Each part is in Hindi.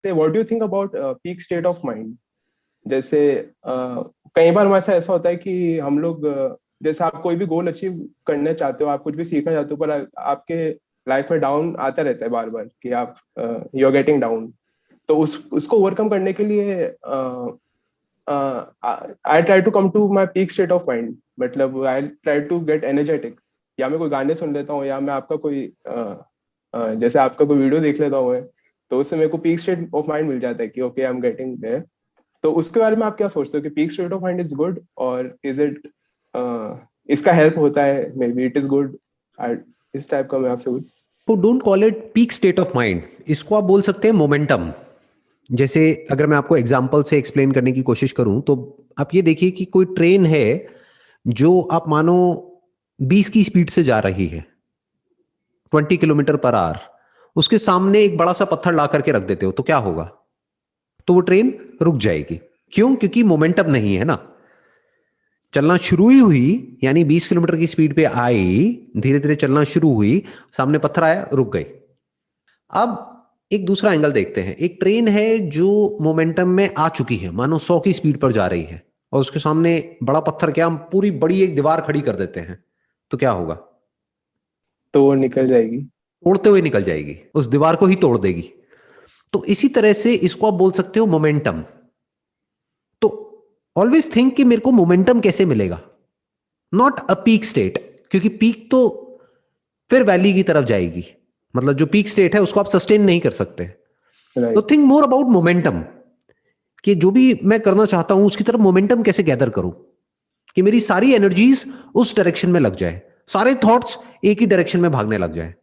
से what do you think about peak state of mind? जैसे कई बार हमारे साथ ऐसा होता है कि हम लोग जैसे आप कोई भी गोल अचीव करना चाहते हो, आप कुछ भी सीखना चाहते हो, पर आपके लाइफ में डाउन आता रहता है बार बार कि आप यू आर गेटिंग डाउन। तो उसको ओवरकम करने के लिए I try to come to my peak state of mind, मतलब I try to get energetic. या मैं कोई गाने सुन लेता हूँ, या मैं आपका कोई जैसे आपका कोई वीडियो देख लेता हूँ मैं, तो उससे मेरे को पीक स्टेट ऑफ माइंड मिल जाता है कि okay I am getting there. तो उसके बारे में आप क्या सोचते हो कि peak state of mind is good, और इज इट इसका हेल्प होता है, maybe it is good, इस टाइप का मैं आपसे कुछ। तो don't call it peak state of mind, इसको आप बोल सकते हैं मोमेंटम। जैसे अगर मैं आपको एग्जांपल से एक्सप्लेन करने की कोशिश करूं तो आप ये देखिए कि कोई ट्रेन है जो आप मानो 20 की स्पीड से जा रही है, 20 किलोमीटर पर आवर। उसके सामने एक बड़ा सा पत्थर ला करके रख देते हो तो क्या होगा? तो वो ट्रेन रुक जाएगी। क्यों? क्योंकि मोमेंटम नहीं है ना। चलना शुरू ही हुई, यानी 20 किलोमीटर की स्पीड पे आई, धीरे धीरे चलना शुरू हुई, सामने पत्थर आया, रुक गई। अब एक दूसरा एंगल देखते हैं। एक ट्रेन है जो मोमेंटम में आ चुकी है, मानो 100 की स्पीड पर जा रही है, और उसके सामने बड़ा पत्थर, क्या हम पूरी बड़ी एक दीवार खड़ी कर देते हैं, तो क्या होगा? तो वो निकल जाएगी। तोड़ते हुए निकल जाएगी, उस दीवार को ही तोड़ देगी। तो इसी तरह से इसको आप बोल सकते हो मोमेंटम। तो ऑलवेज थिंक कि मेरे को मोमेंटम कैसे मिलेगा, नॉट अ पीक स्टेट, क्योंकि पीक तो फिर वैली की तरफ जाएगी। मतलब जो पीक स्टेट है उसको आप सस्टेन नहीं कर सकते। तो right. Think more about momentum, कि जो भी मैं करना चाहता हूं उसकी तरफ मोमेंटम कैसे गैदर करूं कि मेरी सारी एनर्जीज उस डायरेक्शन में लग जाए, सारे थॉट्स एक ही डायरेक्शन में भागने लग जाए,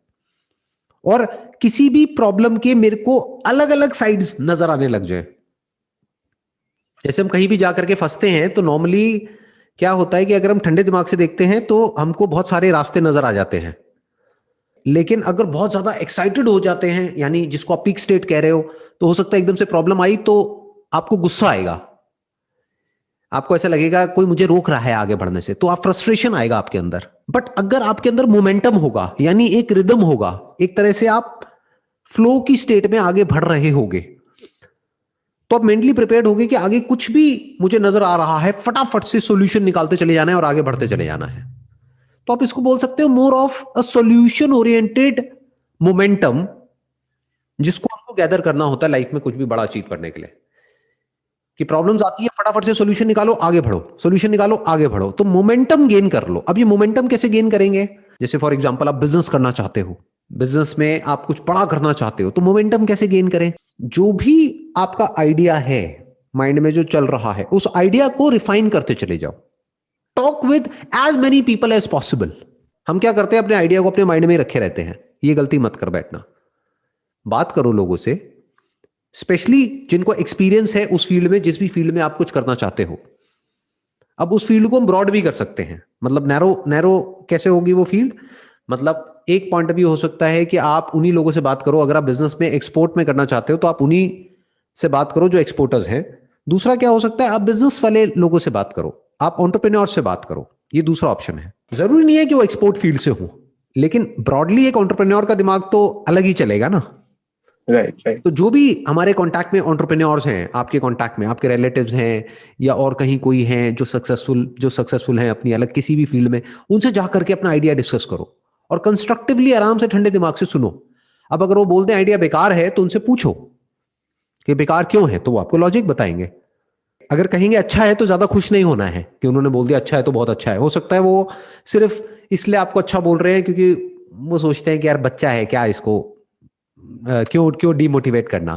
और किसी भी प्रॉब्लम के मेरे को अलग अलग साइड्स नजर आने लग जाए। जैसे हम कहीं भी जाकर के फंसते हैं तो नॉर्मली क्या होता है कि अगर हम ठंडे दिमाग से देखते हैं तो हमको बहुत सारे रास्ते नजर आ जाते हैं। लेकिन अगर बहुत ज्यादा एक्साइटेड हो जाते हैं, यानी जिसको आप पीक स्टेट कह रहे हो, तो हो सकता है एकदम से प्रॉब्लम आई तो आपको गुस्सा आएगा, आपको ऐसा लगेगा कोई मुझे रोक रहा है आगे बढ़ने से, तो आप फ्रस्ट्रेशन आएगा आपके अंदर। बट अगर आपके अंदर मोमेंटम होगा, यानी एक रिदम होगा, एक तरह से आप फ्लो की स्टेट में आगे बढ़ रहे होगे, तो आप मेंटली प्रिपेयर्ड होगे कि आगे कुछ भी मुझे नजर आ रहा है, फटाफट से सॉल्यूशन निकालते चले जाना है और आगे बढ़ते चले जाना है। तो आप इसको बोल सकते हो more of a solution oriented momentum, जिसको हमको गैदर करना होता है लाइफ में कुछ भी बड़ा अचीव करने के लिए। कि प्रॉब्लम्स आती है, फटाफट से सॉल्यूशन निकालो, आगे बढ़ो, सॉल्यूशन निकालो, आगे बढ़ो, तो मोमेंटम गेन कर लो। अब ये मोमेंटम कैसे गेन करेंगे? जैसे फॉर एग्जांपल आप बिजनेस करना चाहते हो, बिजनेस में आप कुछ बड़ा करना चाहते हो, तो मोमेंटम कैसे गेन करें? जो भी आपका आइडिया है, माइंड में जो चल रहा है, उस आइडिया को रिफाइन करते चले जाओ। Talk with as many people as possible. हम क्या करते हैं, अपने आइडिया को अपने माइंड में ही रखे रहते हैं। ये गलती मत कर बैठना, बात करो लोगों से, स्पेशली जिनको एक्सपीरियंस है उस फील्ड में, जिस भी फील्ड में आप कुछ करना चाहते हो। अब उस फील्ड को हम ब्रॉड भी कर सकते हैं, मतलब नैरो नैरो कैसे होगी वो फील्ड? मतलब एक पॉइंट भी हो सकता है कि आप उन्हीं लोगों से बात करो, अगर आप बिजनेस में एक्सपोर्ट में करना चाहते हो तो आप उन्हीं से बात करो जो एक्सपोर्टर्स हैं। दूसरा क्या हो सकता है, आप बिजनेस वाले लोगों से बात करो, आप एंटरप्रेन्योर से बात करो। ये दूसरा ऑप्शन है। जरूरी नहीं है कि वो एक्सपोर्ट फील्ड से हो, लेकिन ब्रॉडली एक एंटरप्रेन्योर का दिमाग तो अलग ही चलेगा ना। राइट। राइट। तो जो भी हमारे कांटेक्ट में एंटरप्रेन्योर्स हैं, आपके कांटेक्ट में आपके रिलेटिव्स हैं या और कहीं कोई हैं जो सक्सेसफुल हैं अपनी अलग किसी भी फील्ड में, उनसे जाकर के अपना आइडिया डिस्कस करो और कंस्ट्रक्टिवली आराम से ठंडे दिमाग से सुनो। अब अगर वो बोलते हैं आइडिया बेकार है तो उनसे पूछो कि बेकार क्यों है, तो वो आपको लॉजिक बताएंगे। अगर कहेंगे अच्छा है तो ज्यादा खुश नहीं होना है कि उन्होंने बोल दिया अच्छा है तो बहुत अच्छा है। हो सकता है वो सिर्फ इसलिए आपको अच्छा बोल रहे हैं क्योंकि वो सोचते हैं कि यार बच्चा है क्या, इसको क्यों क्यों डीमोटिवेट करना।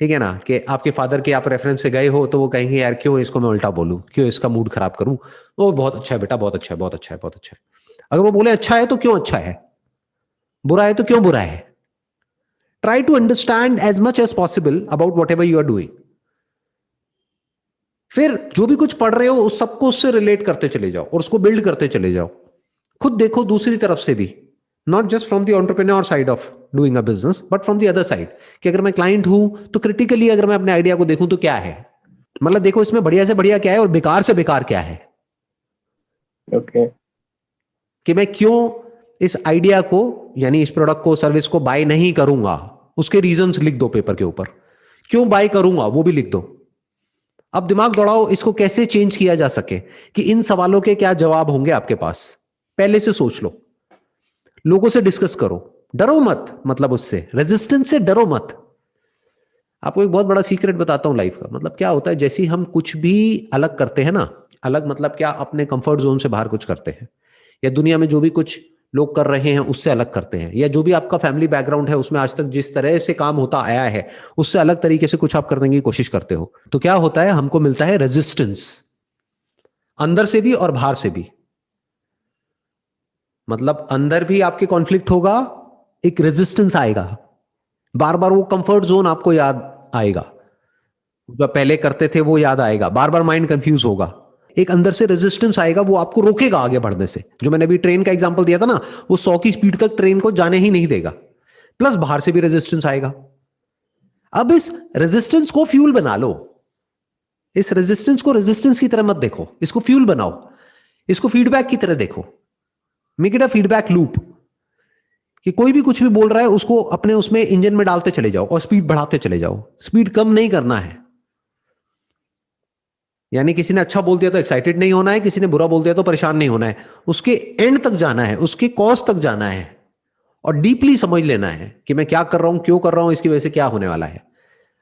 ठीक है ना, कि आपके फादर के आप रेफरेंस से गए हो तो वो कहेंगे यार क्यों इसको मैं उल्टा बोलूं, क्यों इसका मूड खराब करूं, वो बहुत अच्छा है बेटा, बहुत अच्छा है, बहुत अच्छा है, बहुत अच्छा है। अगर वो बोले अच्छा है तो क्यों अच्छा है, बुरा है तो क्यों बुरा है। Try to understand as much as possible about whatever you are doing. फिर जो भी कुछ पढ़ रहे हो उस सबको उससे रिलेट करते चले जाओ और उसको बिल्ड करते चले जाओ। खुद देखो दूसरी तरफ से भी, not just from the entrepreneur side of doing a business, but from the other side, कि अगर मैं क्लाइंट हूं तो क्रिटिकली अगर मैं अपने आइडिया को देखूं तो क्या है, मतलब देखो इसमें बढ़िया से बढ़िया क्या है और बेकार से बेकार क्या है। ओके। कि मैं क्यों इस आइडिया को, यानी इस प्रोडक्ट को सर्विस को बाय नहीं करूंगा, उसके रीजंस लिख दो पेपर के ऊपर। क्यों बाय करूंगा वो भी लिख दो। अब दिमाग दौड़ाओ इसको कैसे चेंज किया जा सके, कि इन सवालों के क्या जवाब होंगे आपके पास, पहले से सोच लो, लोगों से डिस्कस करो, डरो मत, मतलब उससे रेजिस्टेंस से डरो मत। आपको एक बहुत बड़ा सीक्रेट बताता हूं लाइफ का, मतलब क्या होता है जैसे ही हम कुछ भी अलग करते हैं ना, अलग मतलब क्या, अपने कंफर्ट जोन से बाहर कुछ करते हैं, या दुनिया में जो भी कुछ लोग कर रहे हैं उससे अलग करते हैं, या जो भी आपका फैमिली बैकग्राउंड है उसमें आज तक जिस तरह से काम होता आया है उससे अलग तरीके से कुछ आप करने की कोशिश करते हो, तो क्या होता है, हमको मिलता है रेजिस्टेंस, अंदर से भी और बाहर से भी। मतलब अंदर भी आपके कॉन्फ्लिक्ट होगा, एक रेजिस्टेंस आएगा, बार बार वो कंफर्ट जोन आपको याद आएगा, जो पहले करते थे वो याद आएगा, बार बार माइंड कंफ्यूज होगा, एक अंदर से रेजिस्टेंस आएगा, वो आपको रोकेगा आगे बढ़ने से। जो मैंने अभी ट्रेन का एग्जांपल दिया था ना, वो 100 की स्पीड तक ट्रेन को जाने ही नहीं देगा, प्लस बाहर से भी रेजिस्टेंस आएगा। अब इस रेजिस्टेंस को फ्यूल बना लो, इस रेजिस्टेंस को रेजिस्टेंस की तरह मत देखो, इसको फ्यूल बनाओ, इसको फीडबैक की तरह देखो, make it a feedback loop, कि कोई भी कुछ भी बोल रहा है उसको अपने उसमें इंजन में डालते चले जाओ और स्पीड बढ़ाते चले जाओ, स्पीड कम नहीं करना है। यानी किसी ने अच्छा बोल दिया तो एक्साइटेड नहीं होना है, किसी ने बुरा बोल दिया तो परेशान नहीं होना है, उसके एंड तक जाना है, उसके कॉज तक जाना है, और डीपली समझ लेना है कि मैं क्या कर रहा हूं, क्यों कर रहा हूं, इसकी वजह से क्या होने वाला है,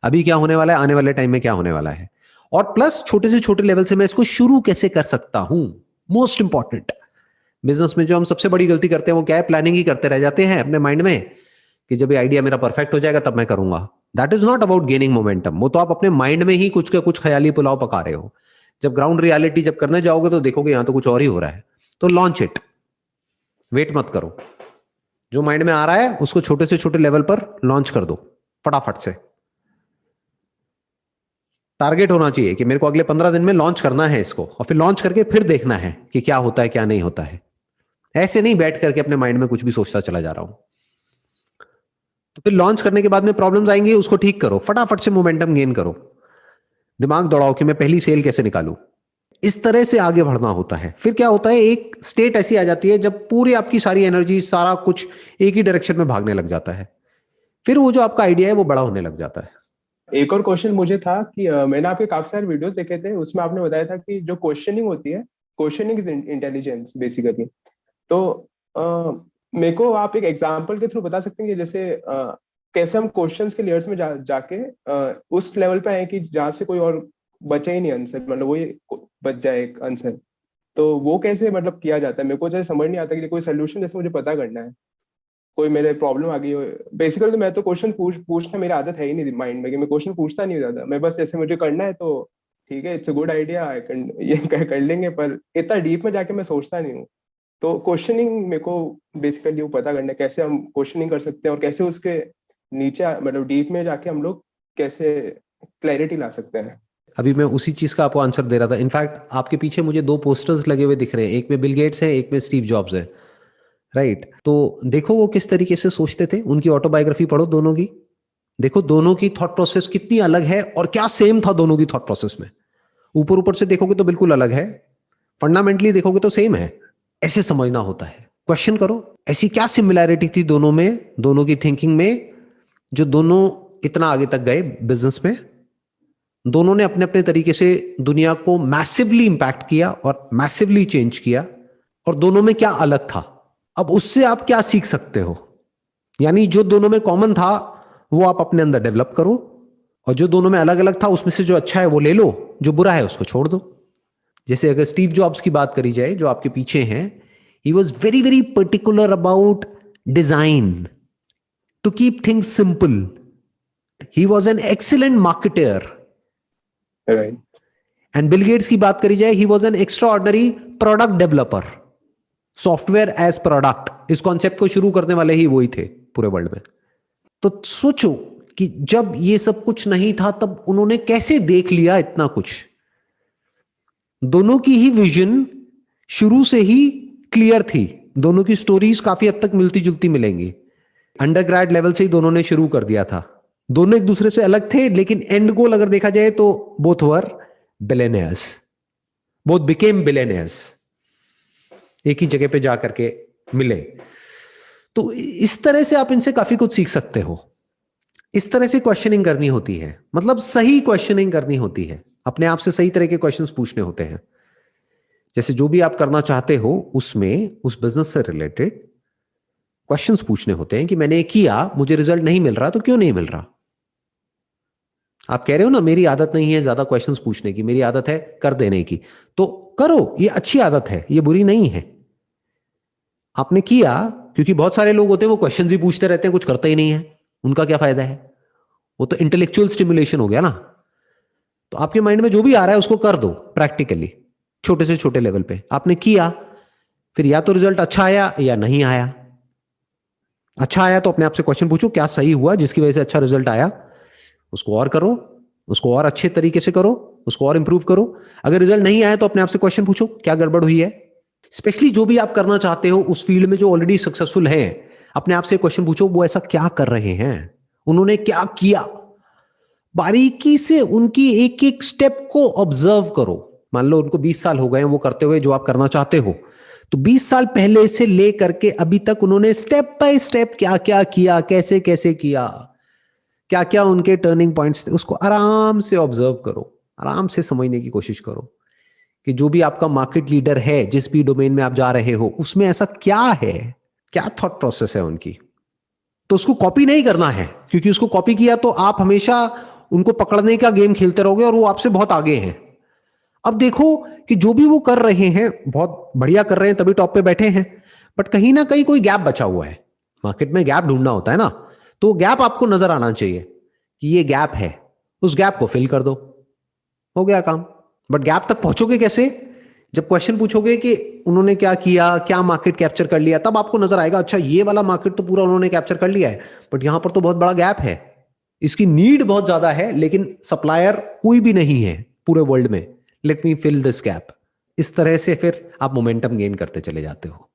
अभी क्या होने वाला है, आने वाले टाइम में क्या होने वाला है, और प्लस छोटे से छोटे लेवल से मैं इसको शुरू कैसे कर सकता हूं। मोस्ट इंपॉर्टेंट, बिजनेस में जो हम सबसे बड़ी गलती करते हैं वो क्या है, प्लानिंग ही करते रह जाते हैं अपने माइंड में, कि जब ये आइडिया मेरा परफेक्ट हो जाएगा तब मैं करूंगा। That is not about gaining momentum, वो तो आप अपने माइंड में ही कुछ का कुछ ख्याली पुलाव पका रहे हो। जब ग्राउंड रियलिटी जब करने जाओगे तो देखोगे यहां तो कुछ और ही हो रहा है, तो लॉन्च इट, वेट मत करो, जो माइंड में आ रहा है उसको छोटे से छोटे लेवल पर लॉन्च कर दो फटाफट से। टारगेट होना चाहिए कि मेरे को अगले 15 दिन में लॉन्च करना है इसको, और फिर लॉन्च करके फिर देखना है कि क्या होता है क्या नहीं होता है। ऐसे नहीं बैठ करके अपने माइंड में कुछ भी सोचता चला जा रहा हूं। तो फिर लॉन्च करने के बाद में प्रॉब्लम्स आएंगी, उसको ठीक करो, फटाफट से मोमेंटम गेन करो, दिमाग दौड़ाओ कि मैं पहली सेल कैसे निकालूं। इस तरह से आगे बढ़ना होता है। फिर क्या होता है, एक स्टेट ऐसी आ जाती है जब पूरी आपकी सारी एनर्जी, सारा कुछ एक ही डायरेक्शन में भागने लग जाता है, फिर वो जो आपका आइडिया है वो बड़ा होने लग जाता है। एक और क्वेश्चन मुझे था कि मैंने आपके काफी सारे वीडियोस देखे थे, उसमें आपने बताया था कि जो क्वेश्चनिंग होती है, क्वेश्चनिंग इज इंटेलिजेंस बेसिकली। तो अ, मेरे को आप एक एग्जांपल के थ्रू बता सकते हैं कि जैसे कैसे हम क्वेश्चंस के लेयर्स में जाके उस लेवल पे आए कि जहाँ से कोई और बचे ही नहीं आंसर, मतलब वही बच जाए एक आंसर। तो वो कैसे मतलब किया जाता है, मेरे को जैसे समझ नहीं आता कि कोई सोल्यूशन जैसे मुझे पता करना है, कोई मेरे प्रॉब्लम आ गई हो। बेसिकली तो मैं तो क्वेश्चन पूछना मेरी आदत है ही नहीं माइंड में, कि मैं क्वेश्चन पूछता नहीं ज्यादा, मैं बस जैसे मुझे करना है तो ठीक है, इट्स अ गुड आइडिया, ये कर लेंगे, पर इतना डीप में जाके मैं सोचता नहीं हूँ। तो क्वेश्चनिंग मेरे को बेसिकली वो पता करना है, कैसे हम क्वेश्चनिंग कर सकते हैं और कैसे उसके नीचे मतलब डीप में जाके हम लोग कैसे क्लैरिटी ला सकते हैं। अभी मैं उसी चीज का आपको आंसर दे रहा था। इनफैक्ट आपके पीछे मुझे 2 पोस्टर्स लगे हुए दिख रहे हैं, एक में बिल गेट्स है, एक में स्टीव जॉब्स है, राइट? तो देखो वो किस तरीके से सोचते थे, उनकी ऑटोबायोग्राफी पढ़ो दोनों की, देखो दोनों की थॉट प्रोसेस कितनी अलग है और क्या सेम था दोनों की थॉट प्रोसेस में। ऊपर ऊपर से देखोगे तो बिल्कुल अलग है, फंडामेंटली देखोगे तो सेम है। ऐसे समझना होता है, क्वेश्चन करो ऐसी क्या सिमिलैरिटी थी दोनों में, दोनों की थिंकिंग में, जो दोनों इतना आगे तक गए बिजनेस में। दोनों ने अपने अपने तरीके से दुनिया को मैसिवली इंपैक्ट किया और मैसिवली चेंज किया, और दोनों में क्या अलग था, अब उससे आप क्या सीख सकते हो। यानी जो दोनों में कॉमन था वो आप अपने अंदर डेवलप करो, और जो दोनों में अलग अलग था उसमें से जो अच्छा है वो ले लो, जो बुरा है उसको छोड़ दो। जैसे अगर स्टीव जॉब्स की बात करी जाए जो आपके पीछे हैं, he was very very particular about design, to keep things simple. He was an excellent marketer. Right. And Bill Gates की बात करी जाए, he was an extraordinary product developer, software as product, इस कॉन्सेप्ट को शुरू करने वाले ही वही थे पूरे वर्ल्ड में। तो सोचो कि जब ये सब कुछ नहीं था तब उन्होंने कैसे देख लिया इतना कुछ। दोनों की ही विजन शुरू से ही क्लियर थी, दोनों की स्टोरीज काफी हद तक मिलती जुलती मिलेंगी। अंडरग्रेड लेवल से ही दोनों ने शुरू कर दिया था, दोनों एक दूसरे से अलग थे, लेकिन एंड गोल अगर देखा जाए तो both were billionaires, both became billionaires, एक ही जगह पे जाकर के मिले। तो इस तरह से आप इनसे काफी कुछ सीख सकते हो। इस तरह से क्वेश्चनिंग करनी होती है, मतलब सही क्वेश्चनिंग करनी होती है, अपने आप से सही तरह के क्वेश्चंस पूछने होते हैं। जैसे जो भी आप करना चाहते हो उसमें उस बिजनेस से रिलेटेड क्वेश्चंस पूछने होते हैं कि मैंने किया, मुझे रिजल्ट नहीं मिल रहा, तो क्यों नहीं मिल रहा। आप कह रहे हो ना मेरी आदत नहीं है ज्यादा क्वेश्चंस पूछने की, मेरी आदत है कर देने की, तो करो, ये अच्छी आदत है, ये बुरी नहीं है। आपने किया, क्योंकि बहुत सारे लोग होते हैं वो क्वेश्चंस ही पूछते रहते हैं, कुछ करते ही नहीं है, उनका क्या फायदा है। वो तो इंटेलेक्चुअल स्टिमुलेशन हो गया ना। तो आपके माइंड में जो भी आ रहा है उसको कर दो प्रैक्टिकली, छोटे से छोटे लेवल पे। आपने किया, फिर या तो रिजल्ट अच्छा आया या नहीं आया। अच्छा आया तो अपने आप से क्वेश्चन पूछो क्या सही हुआ जिसकी वजह से अच्छा रिजल्ट आया, उसको और करो, उसको और अच्छे तरीके से करो, उसको और इंप्रूव करो। अगर रिजल्ट नहीं आया तो अपने आप से क्वेश्चन पूछो क्या गड़बड़ हुई है। स्पेशली जो भी आप करना चाहते हो उस फील्ड में जो ऑलरेडी सक्सेसफुल है, अपने आप से क्वेश्चन पूछो वो ऐसा क्या कर रहे हैं, उन्होंने क्या किया। बारीकी से उनकी एक एक स्टेप को ऑब्जर्व करो। मान लो उनको 20 साल हो गए हैं वो करते हुए जो आप करना चाहते हो, तो 20 साल पहले से लेकर के अभी तक उन्होंने स्टेप बाय स्टेप क्या क्या किया, कैसे कैसे किया, क्या क्या उनके टर्निंग पॉइंट्स थे, उसको आराम से ऑब्जर्व करो, आराम से समझने की कोशिश करो कि जो भी आपका मार्केट लीडर है, जिस भी डोमेन में आप जा रहे हो, उसमें ऐसा क्या है, क्या थॉट प्रोसेस है उनकी। तो उसको कॉपी नहीं करना है, क्योंकि उसको कॉपी किया तो आप हमेशा उनको पकड़ने का गेम खेलते रहोगे और वो आपसे बहुत आगे हैं। अब देखो कि जो भी वो कर रहे हैं बहुत बढ़िया कर रहे हैं, तभी टॉप पे बैठे हैं, बट कहीं ना कहीं कोई गैप बचा हुआ है। मार्केट में गैप ढूंढना होता है ना, तो गैप आपको नजर आना चाहिए कि ये गैप है, उस गैप को फिल कर दो, हो गया काम। बट गैप तक पहुंचोगे कैसे, जब क्वेश्चन पूछोगे कि उन्होंने क्या किया, क्या मार्केट कैप्चर कर लिया, तब आपको नजर आएगा अच्छा ये वाला मार्केट तो पूरा उन्होंने कैप्चर कर लिया है, बट यहां पर तो बहुत बड़ा गैप है, इसकी नीड बहुत ज्यादा है लेकिन सप्लायर कोई भी नहीं है पूरे वर्ल्ड में, let me fill this gap. इस तरह से फिर आप मोमेंटम गेन करते चले जाते हो।